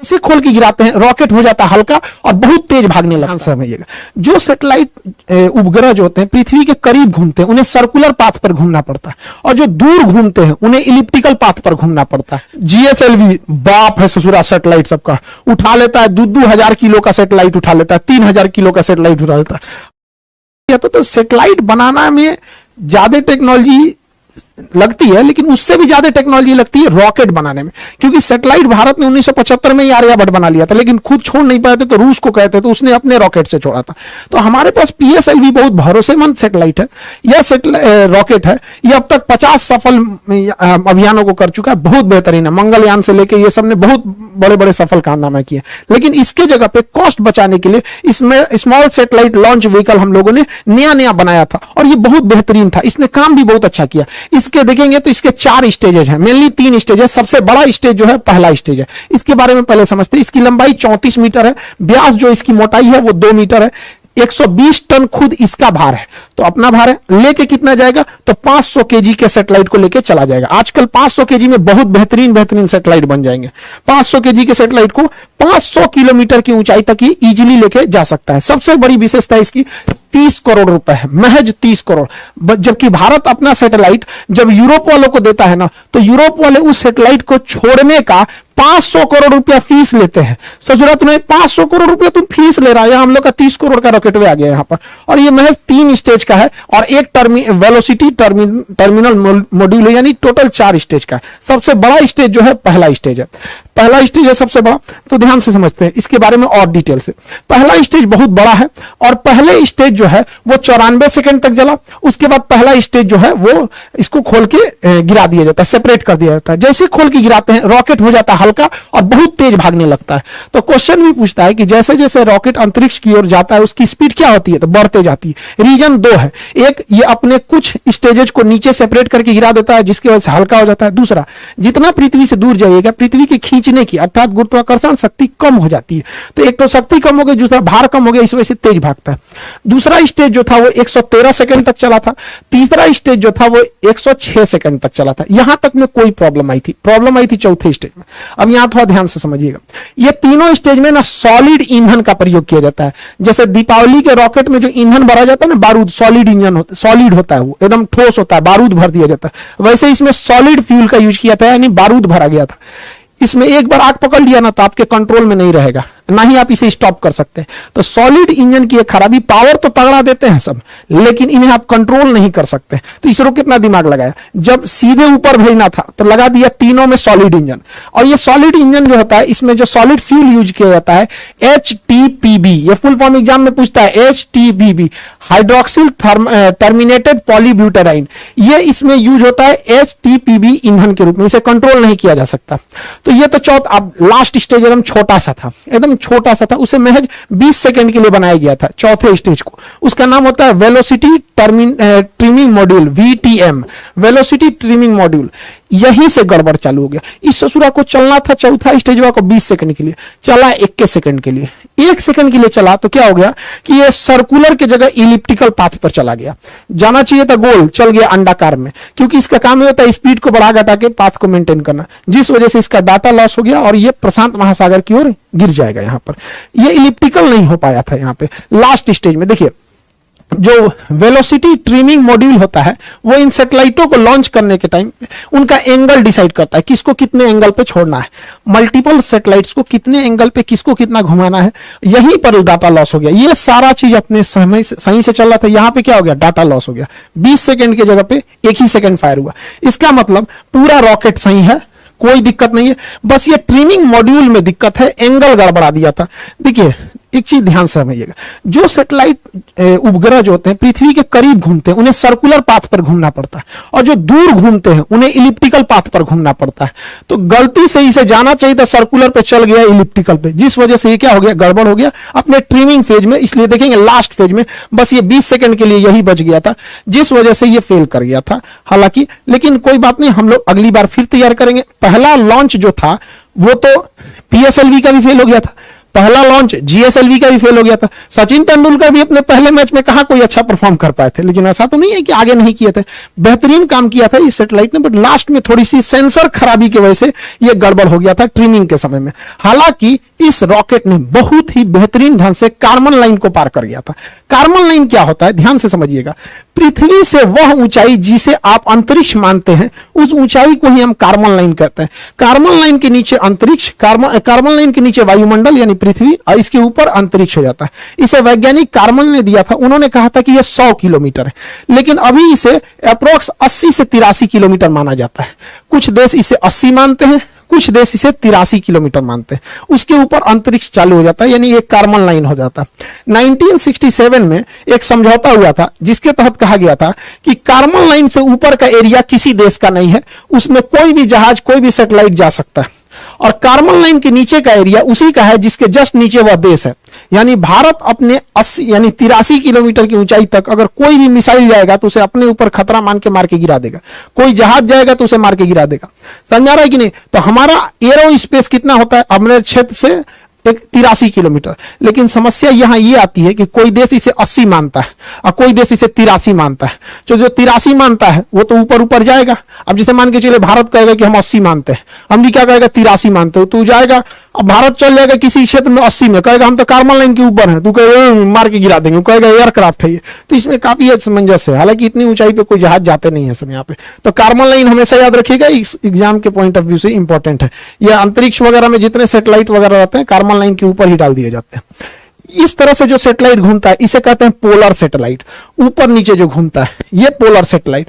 से खोल के गिराते हैं रॉकेट हो जाता है हल्का और बहुत तेज भागने लगता है। समझिएगा, जो सैटेलाइट उपग्रह जो होते हैं पृथ्वी के करीब घूमते हैं उन्हें सर्कुलर पाथ पर घूमना पड़ता है, और जो दूर घूमते हैं उन्हें इलिप्टिकल पाथ पर घूमना पड़ता है। जीएसएलवी बाप है ससुरा सैटेलाइट सबका, उठा लेता है 2,000 किलो का सैटेलाइट उठा लेता है, 3,000 किलो का सैटेलाइट उठा लेता है। तो सैटेलाइट बनाना में ज्यादा टेक्नोलॉजी लगती है, लेकिन उससे भी ज्यादा टेक्नोलॉजी लगती है रॉकेट बनाने में, क्योंकि सैटेलाइट भारत ने 1975 में ही आर्यभट्ट बना लिया था, लेकिन खुद छोड़ नहीं पाए थे तो रूस को कहते तो उसने अपने रॉकेट से छोड़ा था। तो हमारे पास पीएसएलवी बहुत भरोसेमंद सैटेलाइट है, यह रॉकेट है, यह अब तक 50 सफल अभियानों को कर चुका है, बहुत बेहतरीन है। मंगलयान से लेकर ये सब ने बहुत बड़े बड़े सफल कारनामे किए, लेकिन इसके जगह पे कॉस्ट बचाने के लिए इसमें स्मॉल सैटेलाइट लॉन्च व्हीकल हम लोगों ने नया बनाया था, और ये बहुत बेहतरीन था, इसने काम भी बहुत अच्छा किया। इसके देखेंगे तो इसके 4 स्टेजेस हैं, मेनली 3 स्टेज है। सबसे बड़ा स्टेज जो है पहला स्टेज है, इसके बारे में पहले समझते हैं। इसकी लंबाई 34 मीटर है, व्यास जो इसकी मोटाई है वो 2 मीटर है, 120 टन खुद इसका भार है, तो अपना भार है। लेके कितना जाएगा तो 500 केजी के सैटेलाइट को लेके चला जाएगा। आजकल 500 केजी में बहुत बेहतरीन सैटेलाइट बन जाएंगे। 500 केजी के सैटेलाइट को 500 किलोमीटर की ऊंचाई तक ही इजीली लेके जा सकता है। सबसे बड़ी विशेषता इसकी 30 करोड़ रुपए है, महज 30 करोड़। जबकि भारत अपना सैटेलाइट जब यूरोप वालों को देता है ना, तो यूरोप वाले उस सैटेलाइट को छोड़ने का 500 करोड़ रुपया फीस लेते हैं। सोच तुम्हें 500 करोड़ रुपया तुम फीस ले रहा है, हम लोग का 30 करोड़ का रॉकेट आ गया यहाँ पर। और ये महज 3 स्टेज का है, और एक वेलोसिटी टर्मिनल मॉड्यूल है, यानी टोटल 4 स्टेज का है। सबसे बड़ा स्टेज जो है पहला स्टेज है, पहला स्टेज है सबसे बड़ा। तो ध्यान से समझते हैं इसके बारे में और डिटेल से। पहला स्टेज बहुत बड़ा है, और पहले स्टेज जो है वो 94 सेकंड तक चला। उसके बाद पहला स्टेज जो है वो इसको खोल के गिरा दिया जाता है, सेपरेट कर दिया जाता है। जैसे खोल के गिराते हैं रॉकेट हो जाता है हल्का और बहुत तेज भागने लगता है। तो क्वेश्चन भी पूछता है कि जैसे जैसे रॉकेट अंतरिक्ष की ओर जाता है उसकी स्पीड क्या होती है, तो बढ़ते जाती है। रीजन 2 है, एक ये अपने कुछ स्टेजेस को नीचे सेपरेट करके गिरा देता है जिसकी वजह से हल्का हो जाता है। दूसरा, जितना पृथ्वी से दूर जाइएगा पृथ्वी के खींचने की अर्थात गुरुत्वाकर्षण शक्ति कम हो जाती है। तो एक तो शक्ति कम हो गई, दूसरा भार कम हो गया, इस वजह से तेज भागता है। दूसरा स्टेज जो था वो 113 सेकंड तक चला था। तीसरा स्टेज जो था वो 106 सेकंड तक चला था। यहां तक में कोई प्रॉब्लम आई थी चौथे स्टेज में। अब यहां थोड़ा ध्यान से समझिएगा, ये तीनों स्टेज में ना सॉलिड ईंधन का प्रयोग किया जाता है। जैसे दीपावली के रॉकेट में जो ईंधन भरा जाता है ना, बारूद, सॉलिड इंजन सॉलिड होता है, वो एकदम ठोस होता है, बारूद भर दिया जाता है। वैसे इसमें सॉलिड फ्यूल का यूज किया था, यानी बारूद भरा गया था। इसमें एक बार आग पकड़ लिया ना तो आपके कंट्रोल में नहीं रहेगा, ना ही आप इसे स्टॉप कर सकते हैं। तो सॉलिड इंजन की एक खराबी, पावर तो तगड़ा देते हैं सब, लेकिन इन्हें आप कंट्रोल नहीं कर सकते। तो इसरो कितना दिमाग लगाया, जब सीधे ऊपर भेजना था तो लगा दिया तीनों में सॉलिड इंजन। और ये सॉलिड इंजन जो होता है इसमें जो सॉलिड फ्यूल यूज किया जाता है HTPB, ये फुल फॉर्म एग्जाम में पूछता है, HTPB हाइड्रोक्सिल टर्मिनेटेड पॉलीब्यूटेराइन, ये इसमें यूज होता है HTPB ईंधन के रूप में। इसे कंट्रोल नहीं किया जा सकता। तो ये तो चौथा, अब लास्ट स्टेज एकदम छोटा सा था, एकदम छोटा सा था, उसे महज 20 सेकंड के लिए बनाया गया था चौथे स्टेज को। उसका नाम होता है velocity trimming module, VTM, velocity trimming module. यहीं से गड़बड़ चालू हो गया। इस ससुरा को चलना था चौथा स्टेज को 20 सेकंड के लिए, चला 21 सेकंड के लिए। 1 सेकंड के लिए चला तो क्या हो गया कि ये सर्कुलर के जगह इलिप्टिकल पाथ पर चला गया। जाना चाहिए था गोल, चल गया अंडाकार में, क्योंकि इसका काम होता है स्पीड को बढ़ा घटा के पाथ को मेंटेन करना, जिस वजह से इसका डाटा लॉस हो गया और ये प्रशांत महासागर की ओर गिर जाएगा। यहां पर ये इलिप्टिकल नहीं हो पाया था। यहां पे लास्ट स्टेज में देखिए, जो वेलोसिटी ट्रिमिंग मॉड्यूल होता है वो इन सैटेलाइटों को लॉन्च करने के टाइम उनका एंगल डिसाइड करता है, किसको कितने एंगल पे छोड़ना है, मल्टीपल सैटेलाइट्स को कितने एंगल पे किसको कितना घुमाना है। यहीं पर डाटा लॉस हो गया। ये सारा चीज अपने समय से सही से चल रहा था, यहां पे क्या हो गया, डाटा लॉस हो गया। 20 सेकंड की जगह पे 1 ही सेकंड फायर हुआ। इसका मतलब पूरा रॉकेट सही है, कोई दिक्कत नहीं है, बस ये ट्रिमिंग मॉड्यूल में दिक्कत है, एंगल गड़बड़ा दिया था। देखिए एक चीज ध्यान से समझिएगा, जो सैटेलाइट उपग्रह जो होते हैं पृथ्वी के करीब घूमते हैं उन्हें सर्कुलर पाथ पर घूमना पड़ता है, और जो दूर घूमते हैं उन्हें इलिप्टिकल पाथ पर घूमना पड़ता है। तो गलती से इसे जाना चाहिए था सर्कुलर पे, चल गया इलिप्टिकल पे, जिस वजह से ये क्या हो गया, गड़बड़ हो गया अपने ट्रिमिंग फेज में। इसलिए देखेंगे लास्ट फेज में बस ये 20 सेकंड के लिए यही बच गया था, जिस वजह से ये फेल कर गया था। हालांकि लेकिन कोई बात नहीं, हम लोग अगली बार फिर तैयार करेंगे। पहला लॉन्च जो था वो तो PSLV का भी फेल हो गया था, पहला लॉन्च जीएसएलवी का भी फेल हो गया था। सचिन तेंदुलकर भी अपने पहले मैच में कहा कोई अच्छा परफॉर्म कर पाए थे, लेकिन ऐसा तो नहीं है कि आगे नहीं किए थे, बेहतरीन काम किया था इस सैटेलाइट ने, बट लास्ट में थोड़ी सी सेंसर खराबी की वजह से यह गड़बड़ हो गया था ट्रिमिंग के समय में। हालांकि इस रॉकेट ने बहुत ही बेहतरीन ढंग से कार्बन लाइन को पार कर गया था। कार्बन लाइन क्या होता है, ध्यान से समझिएगा। पृथ्वी से वह ऊंचाई जिसे आप अंतरिक्ष मानते हैं, उस ऊंचाई को ही हम कार्बन लाइन कहते हैं। कार्बन लाइन के नीचे अंतरिक्ष, कार्बन लाइन के नीचे वायुमंडल यानी पृथ्वी, और इसके ऊपर अंतरिक्ष हो जाता है। इसे वैज्ञानिक कार्बन ने दिया था, उन्होंने कहा था कि यह 100 किलोमीटर है, लेकिन अभी इसे अप्रोक्स 80 से 83 किलोमीटर माना जाता है। कुछ देश इसे 80 मानते हैं, कुछ देश इसे 83 किलोमीटर मानते हैं। उसके ऊपर अंतरिक्ष चालू हो जाता है, यानी एक कार्बन लाइन हो जाता है। 1967 में एक समझौता हुआ था जिसके तहत कहा गया था कि कार्बन लाइन से ऊपर का एरिया किसी देश का नहीं है, उसमें कोई भी जहाज, कोई भी सैटेलाइट जा सकता है, और कार्बन लाइन के नीचे का एरिया उसी का है जिसके जस्ट नीचे वह देश है। यानी भारत अपने 80 यानी 83 किलोमीटर की ऊंचाई तक अगर कोई भी मिसाइल जाएगा तो उसे अपने ऊपर खतरा मान के मार के गिरा देगा, कोई जहाज जाएगा तो उसे मार के गिरा देगा। समझा रहा है कि नहीं? तो हमारा एरो स्पेस कितना होता है अपने क्षेत्र से, 83 किलोमीटर। लेकिन समस्या यहां ये आती है कि कोई देश इसे 80 मानता है और कोई देश इसे 83 मानता है। जो 83 मानता है वो तो ऊपर ऊपर जाएगा। अब जैसे मान के चले भारत कहेगा कि हम 80 मानते हैं, अमेरिका कहेगा 83 मानते हो, तो जाएगा। अब भारत चल जाएगा किसी क्षेत्र में 80 में, कहेगा हम तो कार्बन लाइन के ऊपर हैं, तू कहेगा मार के गिरा देंगे, कहेगा एयरक्राफ्ट है ये। तो इसमें काफी असमंजस है। हालांकि इतनी ऊंचाई पे कोई जहाज जाते नहीं है सब यहाँ पे। तो कार्बन लाइन हमेशा याद रखिएगा, एग्जाम के पॉइंट ऑफ व्यू से इंपॉर्टेंट है। यह अंतरिक्ष वगैरह में जितने सैटेलाइट वगैरह रहते हैं कार्बन लाइन के ऊपर ही डाल दिए जाते हैं। इस तरह से जो सैटेलाइट घूमता है इसे कहते हैं पोलर सैटेलाइट। ऊपर नीचे जो घूमता है ये पोलर सैटेलाइट।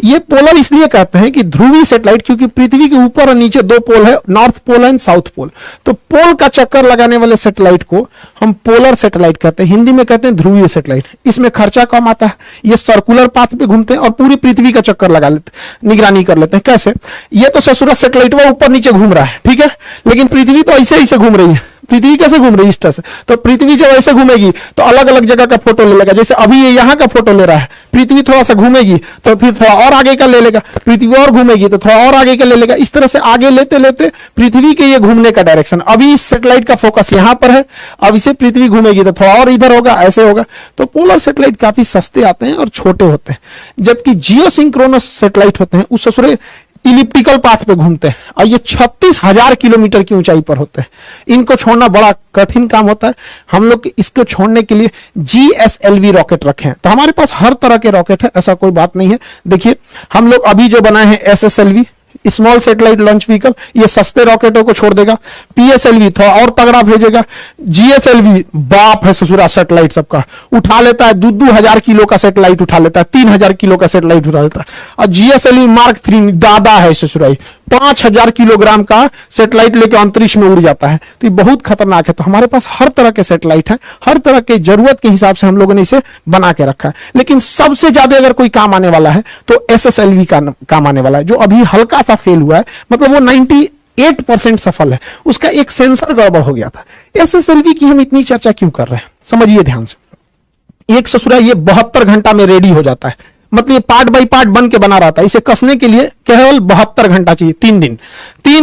ये पोलर इसलिए कहते हैं कि ध्रुवीय सैटेलाइट, क्योंकि पृथ्वी के ऊपर और नीचे 2 पोल है, north pole and south pole. तो पोल का चक्कर लगाने वाले सैटेलाइट को हम पोलर सैटेलाइट कहते हैं, हिंदी में कहते हैं ध्रुवीय सैटेलाइट। इसमें खर्चा कम आता है, ये सर्कुलर पाथ पे घूमते हैं और पूरी पृथ्वी का चक्कर लगा लेते हैं, निगरानी कर लेते हैं। कैसे? ये तो ससुरा सैटेलाइट वो ऊपर नीचे घूम रहा है, ठीक है, लेकिन पृथ्वी तो ऐसे ऐसे घूम रही है। पृथ्वी कैसे घूम रही है? इस तरह से। तो पृथ्वी जब ऐसे घूमेगी तो अलग अलग जगह का फोटो ले लेगा। जैसे अभी ये यहाँ का फोटो ले रहा है, पृथ्वी थोड़ा सा घूमेगी तो फिर थोड़ा और आगे का ले लेगा, पृथ्वी और घूमेगी तो थोड़ा और आगे का ले लेगा। इस तरह से आगे लेते लेते पृथ्वी के ये घूमने का डायरेक्शन, अभी इस सैटेलाइट का फोकस यहाँ पर है, अब इसे पृथ्वी घूमेगी तो थोड़ा और इधर होगा, ऐसे होगा। तो पोलर सैटेलाइट काफी सस्ते आते हैं और छोटे होते हैं, जबकि जियोसिंक्रोनस सैटेलाइट होते हैं उस ससुरे इलिप्टिकल पाथ पे घूमते हैं और ये 36,000 किलोमीटर की ऊंचाई पर होते हैं। इनको छोड़ना बड़ा कठिन काम होता है। हम लोग इसको छोड़ने के लिए GSLV रॉकेट रखे हैं। तो हमारे पास हर तरह के रॉकेट है, ऐसा कोई बात नहीं है। देखिए हम लोग अभी जो बनाए हैं SSLV, small satellite launch vehicle, ये सस्ते रॉकेटों को छोड़ देगा। PSLV थोड़ा और तगड़ा भेजेगा। GSLV बाप है ससुरा सैटेलाइट सबका, उठा लेता है 2,000 किलो का सैटेलाइट उठा लेता है, 3,000 किलो का सैटेलाइट उठा लेता है। और GSLV Mark 3 दादा है ससुराई, 5,000 किलोग्राम का सैटेलाइट लेकर अंतरिक्ष में उड़ जाता है। तो ये बहुत खतरनाक है। तो हमारे पास हर तरह के सैटेलाइट है, हर तरह के जरूरत के हिसाब से हम लोगों ने इसे बना के रखा है। लेकिन सबसे ज्यादा अगर कोई काम आने वाला है तो SSLV का काम आने वाला है, जो अभी हल्का सा फेल हुआ है, मतलब वो 98% सफल है। उसका एक सेंसर गड़बड़ हो गया था। SSLV की हम इतनी चर्चा क्यों कर रहे हैं, समझिए ध्यान से। एक ससुरा ये 72 घंटा में रेडी हो जाता है, मतलब ये पार्ट बाय पार्ट बन के बना रहता है। इसे कसने के लिए केवल 72 घंटा चाहिए, 3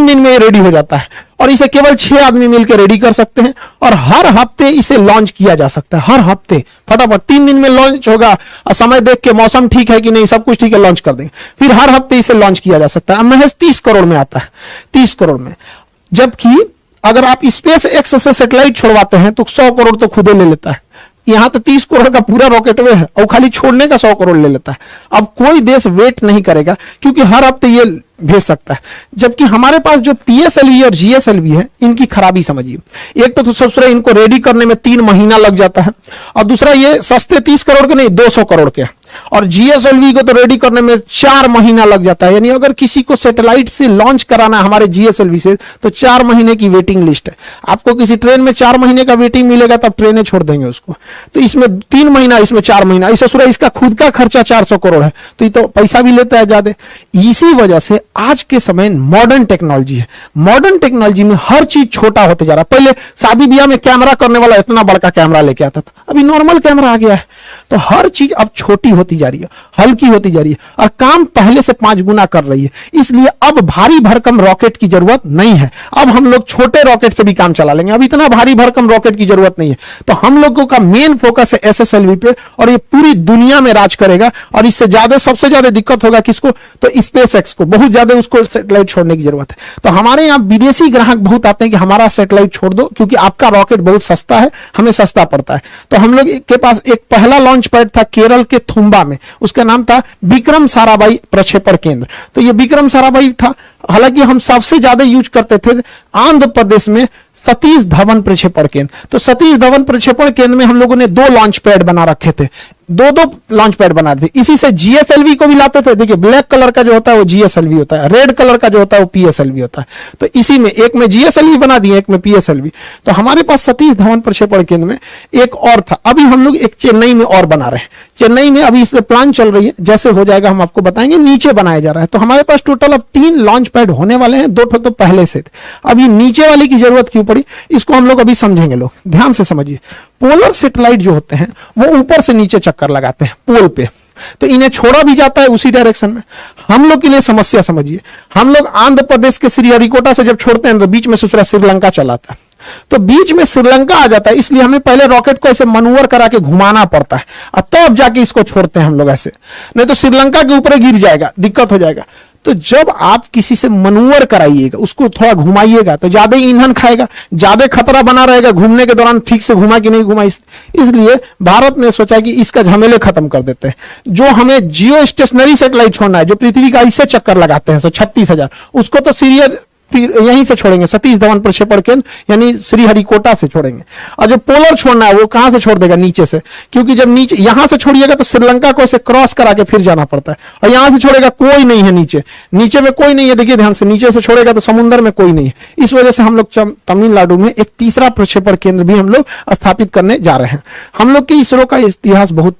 दिन में ये रेडी हो जाता है। और इसे केवल 6 आदमी मिलकर रेडी कर सकते हैं और हर हफ्ते इसे लॉन्च किया जा सकता है। हर हफ्ते फटाफट 3 दिन में लॉन्च होगा और समय देख के मौसम ठीक है कि नहीं, सब कुछ ठीक है, लॉन्च कर देंगे। फिर हर हफ्ते इसे लॉन्च किया जा सकता है। महज 30 करोड़ में आता है, 30 करोड़ में। जबकि अगर आप स्पेस एक्स से सैटेलाइट छोड़वाते हैं तो 100 करोड़ तो खुदे ले लेता है। यहां तो 30 करोड़ का पूरा रॉकेटवे है और खाली छोड़ने का 100 करोड़ ले लेता है। अब कोई देश वेट नहीं करेगा क्योंकि हर हफ्ते ये भेज सकता है। जबकि हमारे पास जो PSLV और GSLV है, इनकी खराबी समझिए। एक तो सबसे इनको रेडी करने में 3 महीना लग जाता है, और दूसरा ये सस्ते 30 करोड़ के नहीं 200 करोड़ के, और GSLV को तो रेडी करने में 4 महीना लग जाता है। यानी अगर किसी को सैटेलाइट से लॉन्च कराना है हमारे GSLV से तो 4 महीने की वेटिंग लिस्ट है। आपको किसी ट्रेन में 4 महीने का वेटिंग मिलेगा तब ट्रेनें छोड़ देंगे उसको। तो इसमें 3 महीना, इसमें 4 महीना, इस ससुरा इसका खुद का खर्चा 400 करोड़ है, तो ये तो पैसा भी लेता है ज्यादा। इसी वजह से आज के समय मॉडर्न टेक्नोलॉजी है। मॉडर्न टेक्नोलॉजी में हर चीज छोटा होते जा रहा है। पहले शादी ब्याह में कैमरा करने वाला इतना बड़ा कैमरा लेके आता था, अभी नॉर्मल कैमरा आ गया है। तो हर चीज अब छोटी होती जा रही है, हल्की होती जा रही है और काम पहले से 5 गुना कर रही है। इसलिए अब भारी भरकम रॉकेट की जरूरत नहीं है। अब हम लोग छोटे रॉकेट से भी काम चला लेंगे, अब इतना भारी भरकम रॉकेट की जरूरत नहीं है। तो हम लोगों का मेन फोकस है SSLV पे और ये पूरी दुनिया में राज करेगा। और इससे ज्यादा सबसे ज्यादा दिक्कत होगा किसको? तो SpaceX को, बहुत ज्यादा उसको सैटेलाइट छोड़ने की जरूरत है। तो हमारे यहाँ विदेशी ग्राहक बहुत आते हैं कि हमारा सैटेलाइट छोड़ दो क्योंकि आपका रॉकेट बहुत सस्ता है, हमें सस्ता पड़ता है। तो हम लोग के पास एक पहला लॉन्च पैड था केरल के थुम्बा में, उसका नाम था विक्रम साराभाई प्रक्षेपण केंद्र। तो ये विक्रम साराभाई था। हालांकि हम सबसे ज्यादा यूज करते थे आंध्र प्रदेश में सतीश धवन प्रक्षेपण केंद्र। तो सतीश धवन प्रक्षेपण केंद्र में हम लोगों ने 2 लॉन्च पैड बना रखे थे, 2 लॉन्च पैड बना रहे थे। इसी से GSLV को भी लाते थे। देखिए ब्लैक कलर का जो होता है वो GSLV होता है, रेड कलर का जो होता है वो PSLV होता है। तो इसी में एक में GSLV बना दिए, एक में PSLV। तो हमारे पास सतीश धवन प्रक्षेपण केंद्र में एक और था। अभी हम लोग एक चेन्नई में और बना रहे हैं। चेन्नई में अभी इस पे प्लान चल रही है, जैसे हो जाएगा हम आपको बताएंगे। नीचे बनाया जा रहा है। तो हमारे पास टोटल अब 3 लॉन्च पैड होने वाले हैं, 2 तो पहले से थे। अब ये नीचे वाले की जरूरत क्यों पड़ी, इसको हम लोग अभी समझेंगे। लोग ध्यान से समझिए। पोलर सैटेलाइट जो होते हैं वो ऊपर से नीचे चक्कर लगाते हैं पोल पे, तो इन्हें छोड़ा भी जाता है उसी डायरेक्शन में। हम लोग के लिए समस्या समझिए, हम लोग आंध्र प्रदेश के श्रीहरिकोटा से जब छोड़ते हैं तो बीच में दूसरा श्रीलंका चलाता है, तो बीच में श्रीलंका आ जाता है। इसलिए हमें पहले रॉकेट को ऐसे मनूवर करा के घुमाना पड़ता है और तब जाके इसको छोड़ते हैं हम लोग ऐसे, नहीं तो श्रीलंका के ऊपर गिर जाएगा, दिक्कत हो जाएगा। तो जब आप किसी से मनूवर कराइएगा, उसको थोड़ा घुमाइएगा, तो ज्यादा ईंधन खाएगा, ज्यादा खतरा बना रहेगा घूमने के दौरान ठीक से घुमा कि नहीं घुमा। इसलिए भारत ने सोचा कि इसका झमेले खत्म कर देते हैं। जो हमें जियो स्टेशनरी सैटेलाइट छोड़ना है, जो पृथ्वी का ऐसे चक्कर लगाते हैं 36,000, उसको तो सीरियल यहीं से छोड़ेंगे, सतीश धवन प्रक्षेपण केंद्र यानी श्रीहरिकोटा से छोड़ेंगे। और जो पोलर छोड़ना है वो कहां से छोड़ देगा? नीचे से, क्योंकि जब नीचे यहां से छोड़िएगा तो श्रीलंका को ऐसे क्रॉस करा के फिर जाना पड़ता है। और यहां से छोड़ेगा कोई नहीं है नीचे, नीचे में कोई नहीं है। देखिए ध्यान से, नीचे से छोड़ेगा तो समुद्र में कोई नहीं है। इस वजह से हम लोग तमिलनाडु में एक तीसरा प्रक्षेपण केंद्र भी हम लोग स्थापित करने जा रहे हैं। हम लोग के इसरो का इतिहास बहुत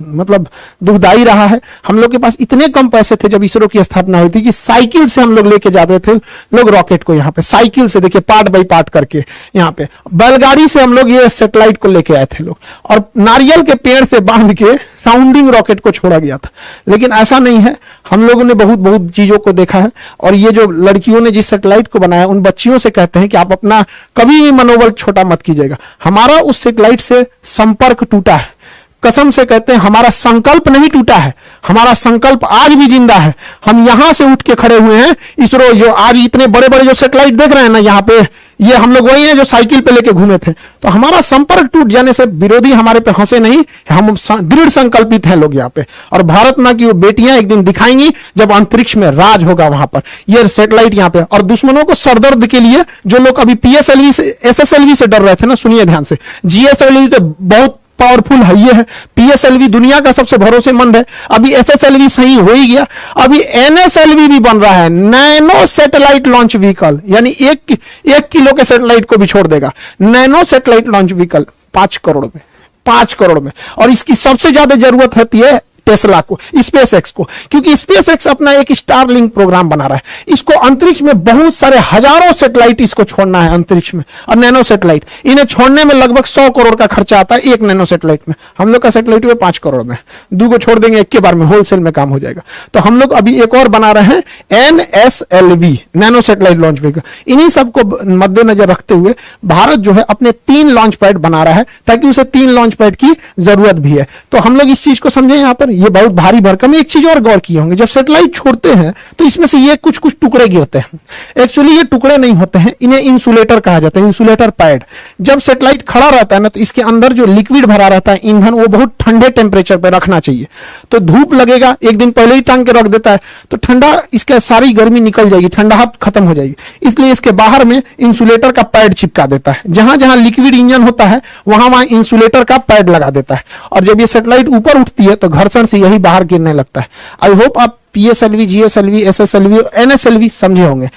मतलब दुखदाई रहा है। हम लोग के पास इतने कम पैसे थे जब इसरो की स्थापना हुई थी कि साइकिल से हम लोग लेके जाते थे लोग रॉकेट को, यहाँ पे साइकिल से, देखिए पार्ट बाई पार्ट करके, यहाँ पे बैलगाड़ी से हम लोग ये सैटेलाइट को लेके आए थे लोग, और नारियल के पेड़ से बांध के साउंडिंग रॉकेट को छोड़ा गया था। लेकिन ऐसा नहीं है, हम लोगों ने बहुत बहुत चीजों को देखा है। और ये जो लड़कियों ने जिस सैटेलाइट को बनाया, उन बच्चियों से कहते हैं कि आप अपना कभी भी मनोबल छोटा मत कीजिएगा। हमारा उस सैटेलाइट से संपर्क टूटा है, कसम से कहते हैं हमारा संकल्प नहीं टूटा है, हमारा संकल्प आज भी जिंदा है। हम यहां से उठ के खड़े हुए हैं। इसरो जो आज इतने बड़े बड़े जो सैटेलाइट देख रहे हैं ना यहाँ पे, ये हम लोग वही हैं जो साइकिल पे लेके घूमे थे। तो हमारा संपर्क टूट जाने से विरोधी हमारे पे हंसे नहीं, हम दृढ़ संकल्पित हैं लोग यहाँ पे। और भारत मां की वो बेटियां एक दिन दिखाएंगी जब अंतरिक्ष में राज होगा वहां पर, ये सैटेलाइट यहाँ पे। और दुश्मनों को सरदर्द के लिए जो लोग अभी PSLV से SSLV से डर रहे थे ना, सुनिए ध्यान से, GSLV तो बहुत पावरफुल है, ये है PSLV दुनिया का सबसे भरोसेमंद है। अभी SSLV सही हो ही गया, अभी NSLV भी बन रहा है, नैनो सैटेलाइट लॉन्च व्हीकल, यानी 1 किलो के सैटेलाइट को भी छोड़ देगा। Nano satellite launch vehicle 5 crore में, 5 करोड़ में। और इसकी सबसे ज्यादा जरूरत होती है टेस्ला को, SpaceX को, क्योंकि SpaceX अपना एक स्टारलिंक प्रोग्राम बना रहा है। इसको अंतरिक्ष में बहुत सारे हजारों सैटेलाइट इसको छोड़ना है अंतरिक्ष में, और नैनो सैटेलाइट इन्हें छोड़ने में लगभग 100 करोड़ का खर्चा आता है एक नैनो सैटेलाइट में। हम लोग का सैटेलाइट हुए 5 करोड़ में, 2 को छोड़ देंगे एक के बार में, होलसेल में काम हो जाएगा। तो हम लोग अभी एक और बना रहे हैं NSLV, nano satellite launch vehicle. इन्हीं सबको मद्देनजर रखते हुए भारत जो है अपने 3 लॉन्च पैड बना रहा है, ताकि उसे 3 लॉन्च पैड की जरूरत भी है। तो हम लोग इस चीज को समझे यहाँ पर, ये बहुत भारी भरकम। एक चीज और गौर किए होंगे, जब सैटेलाइट छोड़ते हैं तो इसमें से ये कुछ कुछ टुकड़े गिरते हैं। एक्चुअली ये टुकड़े नहीं होते हैं, इन्हें इंसुलेटर कहा जाता है, इंसुलेटर पैड। जब सैटेलाइट खड़ा रहता है ना, तो इसके अंदर जो लिक्विड भरा रहता है ईंधन, वो बहुत ठंडे टेम्परेचर पर रखना चाहिए। तो धूप लगेगा, एक दिन पहले ही टांग के रख देता है तो ठंडा, इसके सारी गर्मी निकल जाएगी, ठंडाहट खत्म हो जाएगी। इसलिए इसके बाहर में इंसुलेटर का पैड चिपका देता है। जहां जहां लिक्विड इंजन होता है वहां वहां इंसुलेटर का पैड लगा देता है। और जब ये सैटेलाइट ऊपर उठती है तो घर्षण से यही बाहर गिरने लगता है। आई होप आप PSLV, GSLV, SSLV, NSLV समझे होंगे।